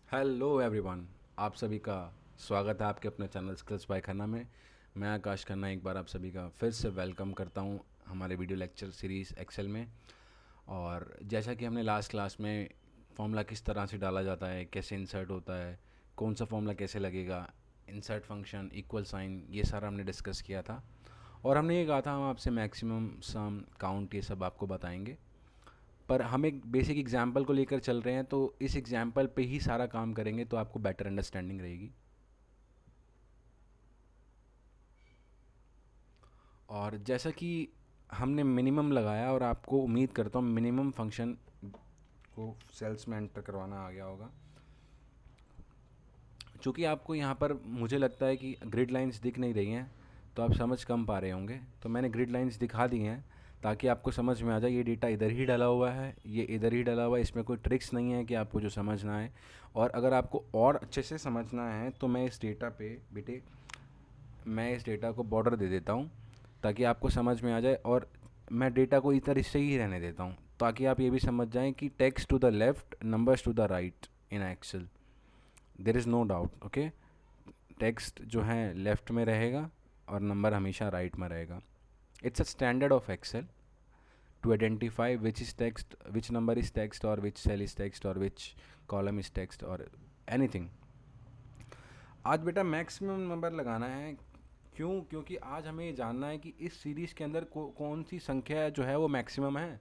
Hello everyone, आप सभी का स्वागत है आपके अपने चैनल स्किल्स बाय खन्ना में। मैं आकाश खन्ना एक बार आप सभी का फिर से वेलकम करता हूं हमारे वीडियो लेक्चर सीरीज़ एक्सेल में। और जैसा कि हमने लास्ट क्लास में फॉर्मूला किस तरह से डाला जाता है, कैसे इंसर्ट होता है, कौन सा फॉर्मूला कैसे लगेगा, इंसर्ट फंक्शन, इक्वल साइन, ये सारा हमने डिस्कस किया था। और हमने ये कहा था हम आपसे मैक्सिमम सम काउंट ये सब आपको बताएंगे। पर हम एक बेसिक एग्जाम्पल को लेकर चल रहे हैं, तो इस एग्जाम्पल पे ही सारा काम करेंगे तो आपको बेटर अंडरस्टैंडिंग रहेगी। और जैसा कि हमने मिनिमम लगाया, और आपको उम्मीद करता हूँ मिनिमम फंक्शन को सेल्स में एंटर करवाना आ गया होगा। चूँकि आपको यहाँ पर मुझे लगता है कि ग्रिड लाइंस दिख नहीं रही हैं, तो आप समझ कम पा रहे होंगे, तो मैंने ग्रिड लाइंस दिखा दी हैं ताकि आपको समझ में आ जाए ये डेटा इधर ही डाला हुआ है, ये इधर ही डाला हुआ है, इसमें कोई ट्रिक्स नहीं है कि आपको जो समझना है। और अगर आपको और अच्छे से समझना है तो मैं इस डेटा पे बेटे मैं इस डेटा को बॉर्डर दे देता हूँ ताकि आपको समझ में आ जाए। और मैं डेटा को इधर इससे ही रहने देता हूँ ताकि आप ये भी समझ जाएं कि text to the left, numbers to the right in Excel, there is no doubt. Okay, text जो है लेफ़्ट में रहेगा और नंबर हमेशा राइट में रहेगा। It's a standard of Excel to identify which is text, which number is text, or which cell is text, or which column is text, or anything. आज बेटा मैक्सिमम नंबर लगाना है। क्यों? क्योंकि आज हमें ये जानना है कि इस सीरीज़ के अंदर कौन सी संख्या जो है वो मैक्सिमम है।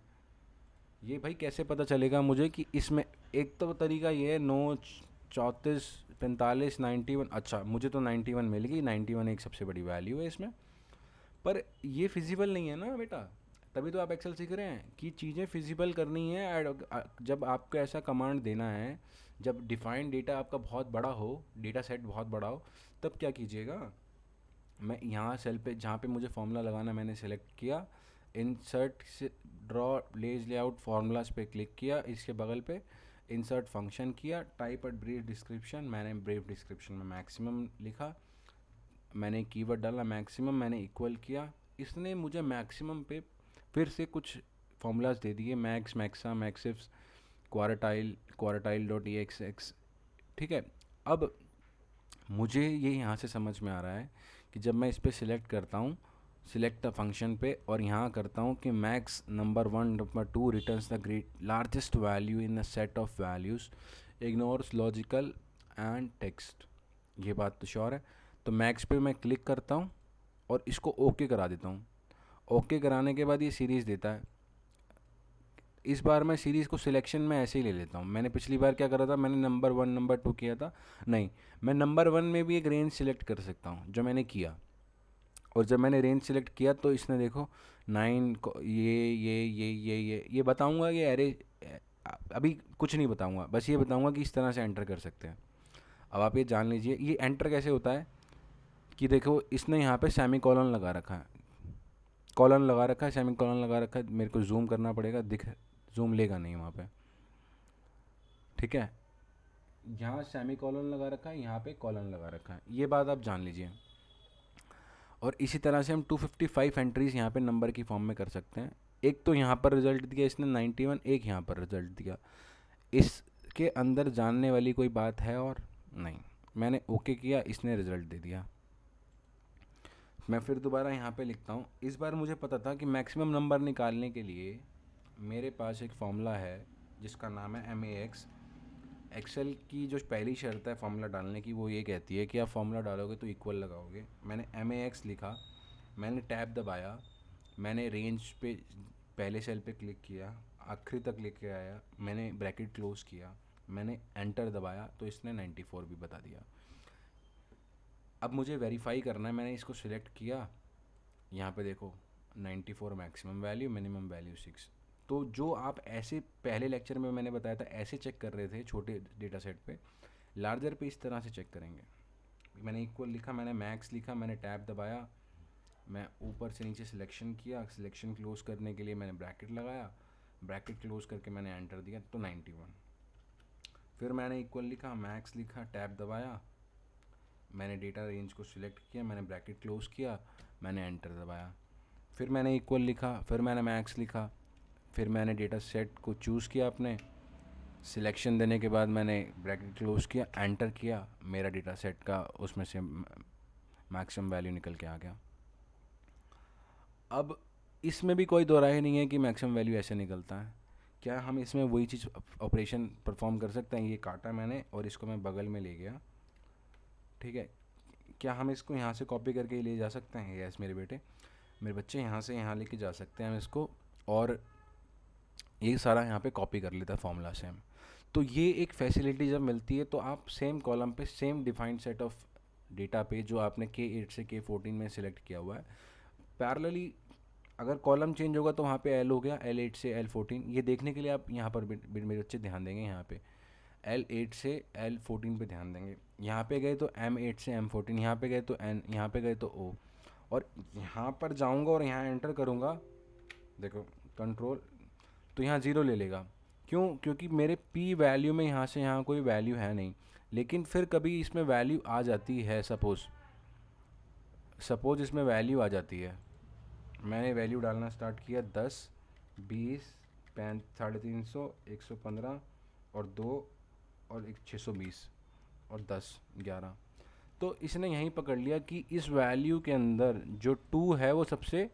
ये भाई कैसे पता चलेगा मुझे कि इसमें, एक तो तरीका ये है 9, 34, 45, 91। अच्छा, मुझे तो 91 मिल गई, 91 एक सबसे बड़ी वैल्यू है इसमें। पर ये फिजिबल नहीं है ना बेटा, तभी तो आप एक्सेल सीख रहे हैं कि चीज़ें फिजिबल करनी है। जब आपको ऐसा कमांड देना है, जब डिफाइंड डेटा आपका बहुत बड़ा हो, डेटा सेट बहुत बड़ा हो, तब क्या कीजिएगा। मैं यहाँ सेल पे जहाँ पे मुझे फार्मूला लगाना मैंने सेलेक्ट किया, इंसर्ट से ड्रॉ लेज लेआउट फार्मूलाज पे क्लिक किया, इसके बगल पे इंसर्ट फंक्शन किया, टाइप एट ब्रीफ डिस्क्रिप्शन, मैंने ब्रीफ डिस्क्रिप्शन में मैक्सिमम लिखा, मैंने कीवर्ड डाला मैक्सिमम, मैंने इक्वल किया। इसने मुझे मैक्सिमम पे फिर से कुछ फार्मूलाज दे दिए, max, मैक्सा, मैक्सिफ्स, क्वारटाइल, क्वारटाइल dot E x x. ठीक है। अब मुझे ये यहाँ से समझ में आ रहा है कि जब मैं इस पर सिलेक्ट करता हूँ, सिलेक्ट द फंक्शन पे, और यहाँ करता हूँ कि max number 1 number 2 returns the great largest value in the set of values, ignores logical and text. ये बात तो श्योर है। तो मैक्स पे मैं क्लिक करता हूँ और इसको ओके करा देता हूँ। ओके कराने के बाद ये सीरीज़ देता है। इस बार मैं सीरीज़ को सिलेक्शन में ऐसे ही ले लेता हूँ। मैंने पिछली बार क्या करा था, मैंने नंबर 1 नंबर 2 किया था। नहीं, मैं नंबर 1 में भी एक रेंज सिलेक्ट कर सकता हूँ, जो मैंने किया। और जब मैंने रेंज सिलेक्ट किया तो इसने देखो 9 को ये बताऊँगा, ये अरे अभी कुछ नहीं बताऊँगा, बस ये बताऊँगा कि इस तरह से एंटर कर सकते हैं। अब आप ये जान लीजिए ये एंटर कैसे होता है कि देखो इसने यहाँ पे सेमी कॉलन लगा रखा है, कॉलन लगा रखा है, सेमी कॉलन लगा रखा है। मेरे को जूम करना पड़ेगा, दिख जूम लेगा नहीं वहाँ पे। ठीक है, यहाँ सेमी कॉलन लगा रखा है, यहाँ पे कॉलन लगा रखा है, ये बात आप जान लीजिए। और इसी तरह से हम 255 एंट्रीज यहाँ पे नंबर की फॉर्म में कर सकते हैं। एक तो यहाँ पर रिजल्ट दिया इसने 91, एक यहाँ पर रिजल्ट दिया। इसके अंदर जानने वाली कोई बात है और नहीं। मैंने ओके किया, इसने रिजल्ट दे दिया। मैं फिर दोबारा यहाँ पे लिखता हूँ। इस बार मुझे पता था कि मैक्सिमम नंबर निकालने के लिए मेरे पास एक फॉर्मूला है जिसका नाम है MAX। एक्सेल की जो पहली शर्त है फार्मूला डालने की, वो ये कहती है कि आप फार्मूला डालोगे तो इक्वल लगाओगे। मैंने MAX लिखा, मैंने टैब दबाया, मैंने रेंज पे पहले सेल पे क्लिक किया, आखिरी तक लेके आया, मैंने ब्रैकेट क्लोज किया, मैंने एंटर दबाया, तो इसने 94 भी बता दिया। अब मुझे वेरीफाई करना है, मैंने इसको सिलेक्ट किया, यहाँ पे देखो 94 मैक्सिमम वैल्यू, मिनिमम वैल्यू 6। तो जो आप ऐसे पहले लेक्चर में मैंने बताया था ऐसे चेक कर रहे थे छोटे डेटा सेट पे, लार्जर पे इस तरह से चेक करेंगे। मैंने इक्वल लिखा, मैंने मैक्स लिखा, मैंने टैब दबाया, मैं ऊपर से नीचे सिलेक्शन किया, सिलेक्शन क्लोज करने के लिए मैंने ब्रैकेट लगाया, ब्रैकेट क्लोज करके मैंने एंटर दिया, तो 91। फिर मैंने इक्वल लिखा, मैक्स लिखा, टैब दबाया, मैंने डेटा रेंज को सिलेक्ट किया, मैंने ब्रैकेट क्लोज किया, मैंने एंटर दबाया। फिर मैंने इक्वल लिखा, फिर मैंने मैक्स लिखा, फिर मैंने डेटा सेट को चूज़ किया अपने, सिलेक्शन देने के बाद मैंने ब्रैकेट क्लोज किया, एंटर किया, मेरा डेटा सेट का उसमें से मैक्सिमम वैल्यू निकल के आ गया। अब इसमें भी कोई दो राय नहीं है कि मैक्सिमम वैल्यू ऐसे निकलता है। क्या हम इसमें वही चीज़ ऑपरेशन परफॉर्म कर सकते हैं? ये काटा मैंने और इसको मैं बगल में ले गया, ठीक है। क्या हम इसको यहाँ से कॉपी करके ले जा सकते हैं? यस मेरे बेटे, मेरे बच्चे, यहाँ से यहाँ लेके जा सकते हैं हम इसको, और ये सारा यहाँ पे कॉपी कर लेता है फॉर्मूला से हम। तो ये एक फैसिलिटी जब मिलती है तो आप सेम कॉलम पे same defined set of data पे जो आपने K8 से K14 में सिलेक्ट किया हुआ है, पैरेलली अगर कॉलम चेंज होगा तो वहाँ पे एल हो गया, L8 से L14। ये देखने के लिए आप यहाँ पर मेरे बच्चे ध्यान देंगे, यहाँ पे L8 से L14 पे ध्यान देंगे। यहाँ पे गए तो M8 से M14, यहाँ पे गए तो N, यहाँ पे गए तो O, और यहाँ पर जाऊँगा और यहाँ एंटर करूँगा, देखो कंट्रोल, तो यहाँ ज़ीरो ले लेगा। क्यों? क्योंकि मेरे P वैल्यू में यहाँ से यहाँ कोई वैल्यू है नहीं। लेकिन फिर कभी इसमें वैल्यू आ जाती है, सपोज़ इसमें वैल्यू आ जाती है, मैंने वैल्यू डालना स्टार्ट किया 10, 20, 350, 115 और 2 और एक 620 और 10, 11, तो इसने यहीं पकड़ लिया कि इस वैल्यू के अंदर जो 2 है वो सबसे,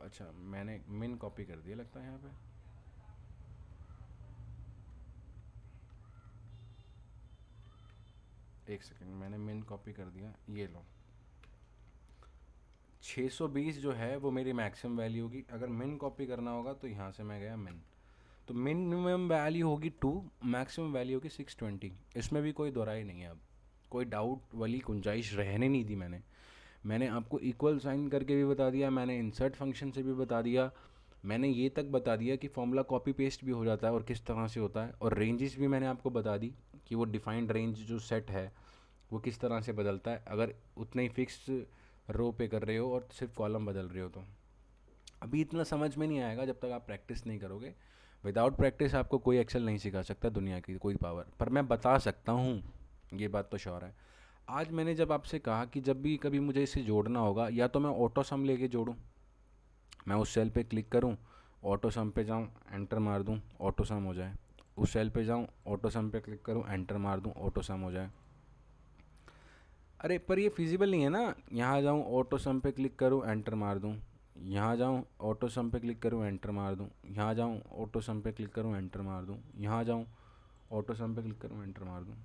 अच्छा मैंने मिन कॉपी कर दिया लगता है यहाँ पे, एक सेकंड, मैंने मिन कॉपी कर दिया, ये लो 620 जो है वो मेरी मैक्सिमम वैल्यू होगी। अगर मिन कॉपी करना होगा तो यहाँ से मैं गया मिन, तो मिनिमम वैल्यू होगी 2, मैक्सिमम वैल्यू होगी 620। इसमें भी कोई दोहराई नहीं है, अब कोई डाउट वाली गुंजाइश रहने नहीं दी मैंने आपको इक्वल साइन करके भी बता दिया, मैंने इंसर्ट फंक्शन से भी बता दिया, मैंने ये तक बता दिया कि फॉर्मूला कॉपी पेस्ट भी हो जाता है और किस तरह से होता है, और रेंजेस भी मैंने आपको बता दी कि वो डिफाइंड रेंज जो सेट है वो किस तरह से बदलता है अगर उतने ही फिक्स रो पे कर रहे हो और सिर्फ कॉलम बदल रहे हो। तो अभी इतना समझ में नहीं आएगा जब तक आप प्रैक्टिस नहीं करोगे। विदाउट प्रैक्टिस आपको कोई एक्सेल नहीं सिखा सकता दुनिया की कोई पावर, पर मैं बता सकता हूँ, ये बात तो श्योर है। आज मैंने जब आपसे कहा कि जब भी कभी मुझे इसे जोड़ना होगा, या तो मैं ऑटो सम लेके जोड़ूँ, मैं उस सेल पे क्लिक करूँ, ऑटो सम पे जाऊँ, एंटर मार दूँ, ऑटो सम हो जाए, उस सेल पे जाऊँ, ऑटो सम पे क्लिक करूँ, एंटर मार दूँ, ऑटो सम हो जाए। अरे पर ये फिजिबल नहीं है ना, यहाँ जाऊँ ऑटो सम पे क्लिक करूँ, एंटर मार दूँ, यहाँ जाऊँ ऑटो सम पे क्लिक करूँ, एंटर मार दूँ, यहाँ जाऊँ ऑटो सम पे क्लिक करूँ, एंटर मार दूँ, यहाँ जाऊँ ऑटो सम पे क्लिक करूँ, एंटर मार दूँ।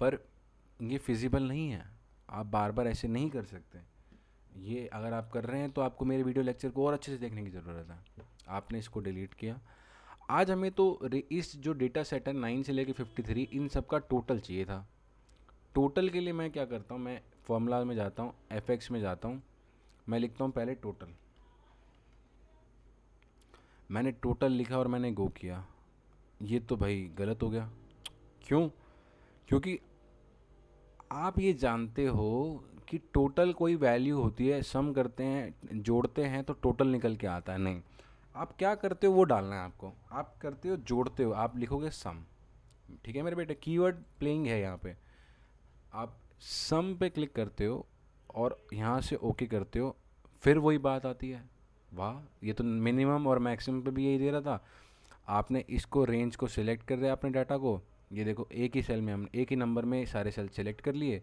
पर ये फिजिबल नहीं है, आप बार बार ऐसे नहीं कर सकते। ये अगर आप कर रहे हैं तो आपको मेरे वीडियो लेक्चर को और अच्छे से देखने की ज़रूरत है। आपने इसको डिलीट किया। आज हमें तो इस जो डेटा सेट है 9 से लेके 53, इन सब का टोटल चाहिए था। टोटल के लिए मैं क्या करता हूँ, मैं फॉर्मूला में जाता हूँ, FX में जाता हूँ, मैं लिखता हूँ पहले टोटल। मैंने टोटल लिखा और मैंने गो किया, ये तो भाई गलत हो गया। क्यों? क्योंकि आप ये जानते हो कि टोटल कोई वैल्यू होती है, सम करते हैं, जोड़ते हैं तो टोटल निकल के आता है। नहीं, आप क्या करते हो वो डालना है आपको। आप करते हो जोड़ते हो, आप लिखोगे सम, ठीक है मेरे बेटे, कीवर्ड प्लेइंग है यहाँ पे। आप सम पे क्लिक करते हो और यहाँ से ओके करते हो, फिर वही बात आती है। वाह, ये तो मिनिमम और मैक्सिमम पे भी यही दे रहा था। आपने इसको रेंज को सिलेक्ट कर दिया अपने डाटा को, ये देखो एक ही सेल में हमने एक ही नंबर में सारे सेल सेलेक्ट कर लिए,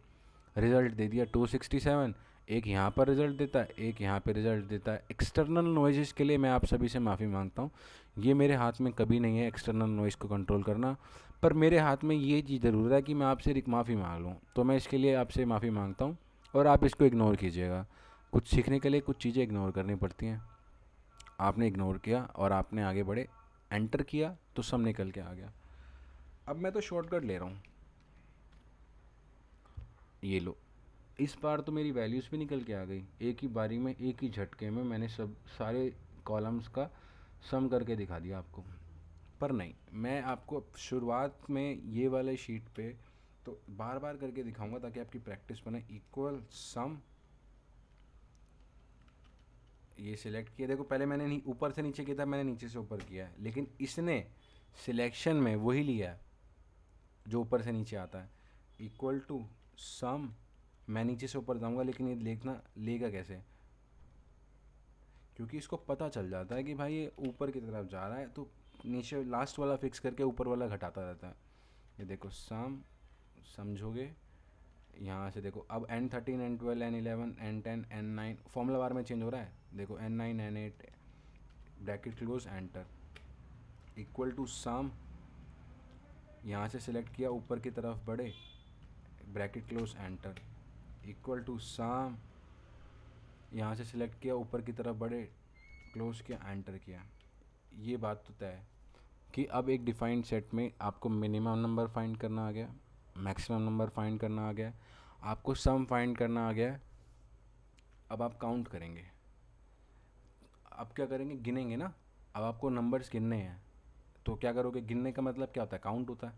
रिज़ल्ट दे दिया 267। एक यहाँ पर रिज़ल्ट देता है, एक यहाँ पे रिज़ल्ट देता है। एक्सटर्नल नॉइज़ के लिए मैं आप सभी से माफ़ी मांगता हूँ, ये मेरे हाथ में कभी नहीं है एक्सटर्नल नॉइज़ को कंट्रोल करना। पर मेरे हाथ में ये चीज़ ज़रूर है कि मैं आपसे एक माफ़ी मांग लूँ, तो मैं इसके लिए आपसे माफ़ी मांगता हूँ और आप इसको इग्नोर कीजिएगा। कुछ सीखने के लिए कुछ चीज़ें इग्नोर करनी पड़ती हैं। आपने इग्नोर किया और आपने आगे बढ़े, एंटर किया तो सब निकल के आ गया। अब मैं तो शॉर्टकट ले रहा हूँ, ये लो, इस बार तो मेरी वैल्यूज़ भी निकल के आ गई। एक ही बारी में, एक ही झटके में मैंने सब सारे कॉलम्स का सम करके दिखा दिया आपको। पर नहीं, मैं आपको शुरुआत में ये वाले शीट पे तो बार बार करके दिखाऊंगा ताकि आपकी प्रैक्टिस बने। इक्वल सम, ये सिलेक्ट किया, देखो पहले मैंने नहीं ऊपर से नीचे किया था, मैंने नीचे से ऊपर किया है, लेकिन इसने सिलेक्शन में वही लिया है जो ऊपर से नीचे आता है। इक्वल टू सम मैं नीचे से ऊपर जाऊँगा, लेकिन ये देखना लेगा कैसे, क्योंकि इसको पता चल जाता है कि भाई ये ऊपर की तरफ जा रहा है, तो नीचे लास्ट वाला फिक्स करके ऊपर वाला घटाता रहता है। ये देखो समझोगे, यहाँ से देखो अब N13 N12 N11 N10 N9 formula bar में चेंज हो रहा है। देखो N9 N8 bracket close enter equal to sum, यहाँ से सिलेक्ट किया ऊपर की तरफ बढ़े, bracket close enter equal to sum, यहाँ से सिलेक्ट किया ऊपर की तरफ बढ़े, क्लोज किया, एंटर किया। ये बात तो तय है कि अब एक डिफाइंड सेट में आपको मिनिमम नंबर फाइंड करना आ गया, मैक्सिमम नंबर फाइंड करना आ गया, आपको सम फाइंड करना आ गया। अब आप काउंट करेंगे, अब क्या करेंगे, गिनेंगे ना। अब आपको नंबर्स गिनने हैं, तो क्या करोगे, गिनने का मतलब क्या होता है, काउंट होता है।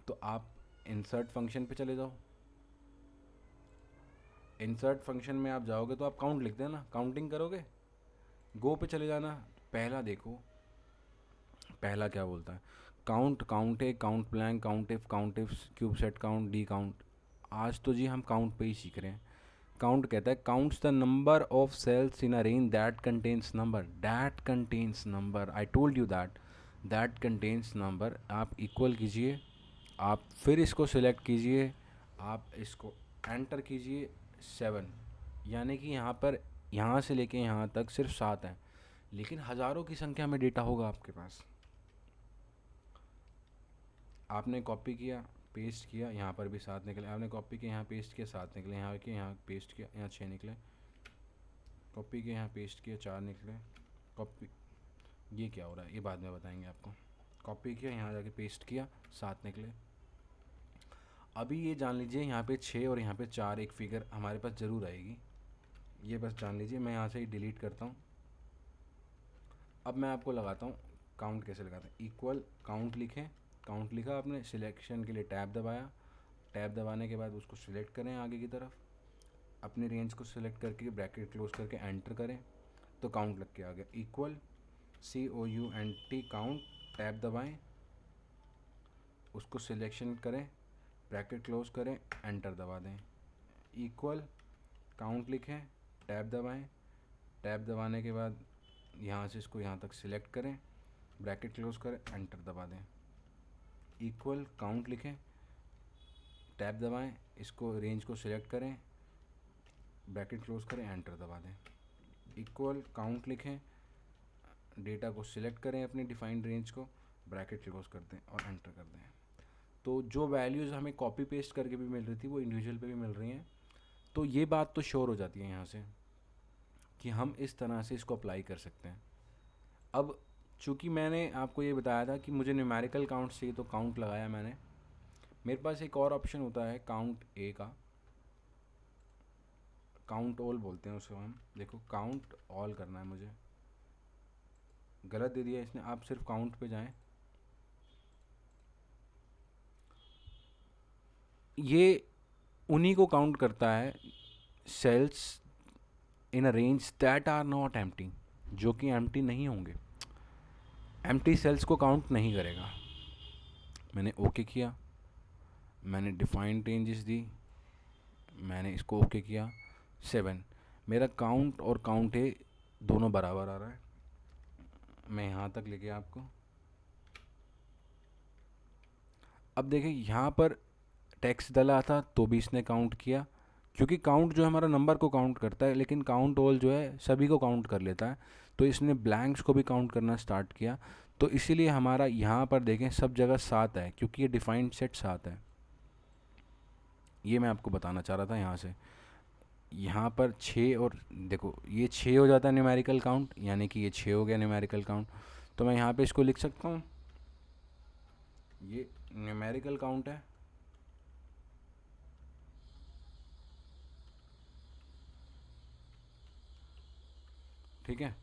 तो आप इंसर्ट फंक्शन पे चले जाओ, इंसर्ट फंक्शन में आप जाओगे तो आप काउंट लिख देना, काउंटिंग करोगे। गो पे चले जाना, पहला देखो, पहला क्या बोलता है, count, count A, count blank, count if cube set count, D count. आज तो जी हम काउंट पे ही सीख रहे हैं। काउंट कहता है counts the number of cells in a range that contains number, that contains number, I told you that contains number. आप इक्वल कीजिए, आप फिर इसको सिलेक्ट कीजिए, आप इसको एंटर कीजिए 7, यानी कि यहाँ पर यहाँ से लेके यहाँ तक सिर्फ 7 हैं, लेकिन हज़ारों की संख्या में डेटा होगा आपके पास। आपने कॉपी किया, पेस्ट किया, यहाँ पर भी 7 निकले, आपने कॉपी किया, यहाँ पेस्ट किया, 7 निकले, यहाँ किया, यहाँ पेस्ट किया, यहाँ 6 निकले, कॉपी किया, यहाँ पेस्ट किया, 4 निकले, कॉपी, ये क्या हो रहा है ये बाद में बताएंगे आपको। कॉपी किया, यहाँ जाके पेस्ट किया, 7 निकले। अभी ये जान लीजिए यहाँ पे 6 और यहाँ पे 4 एक फिगर हमारे पास ज़रूर आएगी, ये बस जान लीजिए। मैं यहाँ से ही डिलीट करता हूँ। अब मैं आपको लगाता हूँ काउंट कैसे लगाते हैं। इक्वल काउंट लिखें, काउंट लिखा आपने, सिलेक्शन के लिए टैब दबाया, टैब दबाने के बाद उसको सिलेक्ट करें आगे की तरफ, अपनी रेंज को सिलेक्ट करके ब्रैकेट क्लोज करके एंटर करें, तो काउंट लग के आ गया। इक्वल COUNT काउंट, टैब दबाएं, उसको सिलेक्शन करें, ब्रैकेट क्लोज करें, एंटर दबा दें। इक्वल काउंट लिखें, टैब दबाएं, टैब दबाने के बाद यहाँ से इसको यहाँ तक सिलेक्ट करें, ब्रैकेट क्लोज करें, एंटर दबा दें। इक्वल काउंट लिखें, टैब दबाएं, इसको रेंज को सिलेक्ट करें, ब्रैकेट क्लोज करें, एंटर दबा दें। इक्वल काउंट लिखें, डेटा को सिलेक्ट करें अपनी डिफाइंड रेंज को, ब्रैकेट क्लोज कर दें और एंटर कर दें। तो जो वैल्यूज़ हमें कॉपी पेस्ट करके भी मिल रही थी वो इंडिविजुअल पे भी मिल रही हैं। तो ये बात तो श्योर हो जाती है यहाँ से कि हम इस तरह से इसको अप्लाई कर सकते हैं। अब चूँकि मैंने आपको ये बताया था कि मुझे न्यूमेरिकल काउंट चाहिए, तो काउंट लगाया मैंने। मेरे पास एक और ऑप्शन होता है काउंट ए का, काउंट ऑल बोलते हैं उसको हम। देखो काउंट ऑल करना है मुझे, गलत दे दिया इसने। आप सिर्फ काउंट पे जाएं, ये उन्हीं को काउंट करता है cells in a range that are not empty, जो कि एम्प्टी नहीं होंगे। एम्प्टी सेल्स को काउंट नहीं करेगा। मैंने ओके किया, मैंने डिफाइंड रेंजेस दी, मैंने इसको ओके किया। 7, मेरा काउंट और काउंट ए दोनों बराबर आ रहा है। मैं यहाँ तक लेके आपको, अब देखिए यहाँ पर टेक्स्ट डला था तो भी इसने काउंट किया, क्योंकि काउंट जो हमारा नंबर को काउंट करता है, लेकिन काउंट ऑल जो है सभी को काउंट कर लेता है, तो इसने ब्लैंक्स को भी काउंट करना स्टार्ट किया। तो इसीलिए हमारा यहाँ पर देखें सब जगह 7 है, क्योंकि ये डिफाइंड सेट 7 है। ये मैं आपको बताना चाह रहा था। यहाँ से यहाँ पर 6 और देखो ये 6 हो जाता है न्यूमेरिकल काउंट, यानी कि ये 6 हो गया न्यूमेरिकल काउंट। तो मैं यहाँ पे इसको लिख सकता हूँ, ये न्यूमेरिकल काउंट है, ठीक है।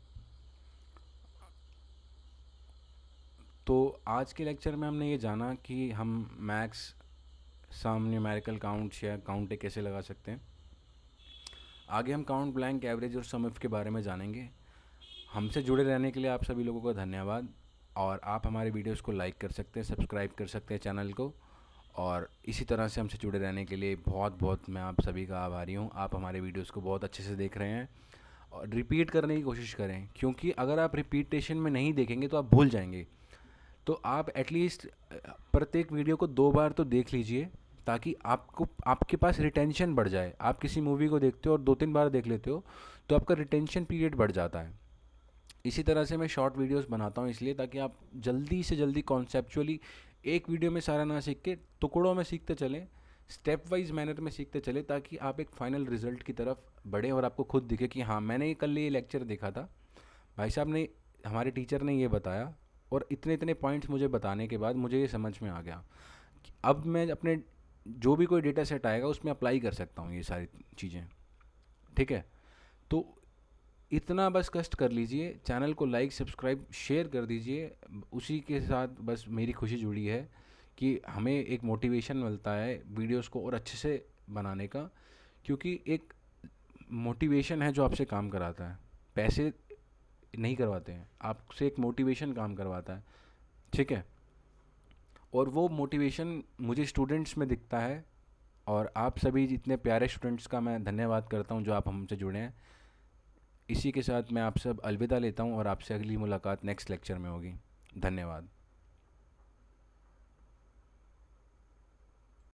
तो आज के लेक्चर में हमने ये जाना कि हम मैक्स, सम, न्यूमेरिकल काउंट्स या काउंट कैसे लगा सकते हैं। आगे हम काउंट, ब्लैंक, एवरेज और सम इफ के बारे में जानेंगे। हमसे जुड़े रहने के लिए आप सभी लोगों का धन्यवाद। और आप हमारे वीडियोस को लाइक कर सकते हैं, सब्सक्राइब कर सकते हैं चैनल को, और इसी तरह से हमसे जुड़े रहने के लिए बहुत बहुत मैं आप सभी का आभारी हूँ। आप हमारे वीडियोस को बहुत अच्छे से देख रहे हैं और रिपीट करने की कोशिश करें, क्योंकि अगर आप रिपीटेशन में नहीं देखेंगे तो आप भूल जाएंगे। तो आप एटलीस्ट प्रत्येक वीडियो को 2 बार तो देख लीजिए, ताकि आपको आपके पास रिटेंशन बढ़ जाए। आप किसी मूवी को देखते हो और 2-3 बार देख लेते हो तो आपका रिटेंशन पीरियड बढ़ जाता है। इसी तरह से मैं शॉर्ट वीडियोस बनाता हूँ, इसलिए ताकि आप जल्दी से जल्दी कॉन्सेप्चुअली एक वीडियो में सारा ना सीख के टुकड़ों में सीखते चलें, स्टेप वाइज मैनर में सीखते चले, ताकि आप एक फाइनल रिजल्ट की तरफ बढ़ें और आपको खुद दिखे कि हाँ, मैंने ये कल ये लेक्चर देखा था, भाई साहब ने, हमारे टीचर ने ये बताया और इतने इतने पॉइंट्स मुझे बताने के बाद मुझे ये समझ में आ गया कि अब मैं अपने जो भी कोई डेटा सेट आएगा उसमें अप्लाई कर सकता हूँ ये सारी चीज़ें। ठीक है, तो इतना बस कष्ट कर लीजिए, चैनल को लाइक सब्सक्राइब शेयर कर दीजिए। उसी के साथ बस मेरी खुशी जुड़ी है कि हमें एक मोटिवेशन मिलता है वीडियोस को और अच्छे से बनाने का, क्योंकि एक मोटिवेशन है जो आपसे काम कराता है, पैसे नहीं करवाते हैं, आपसे एक मोटिवेशन काम करवाता है। ठीक है, और वो मोटिवेशन मुझे स्टूडेंट्स में दिखता है, और आप सभी जितने प्यारे स्टूडेंट्स का मैं धन्यवाद करता हूँ जो आप हमसे जुड़े हैं। इसी के साथ मैं आपसे अब अलविदा लेता हूँ और आपसे अगली मुलाकात नेक्स्ट लेक्चर में होगी। धन्यवाद।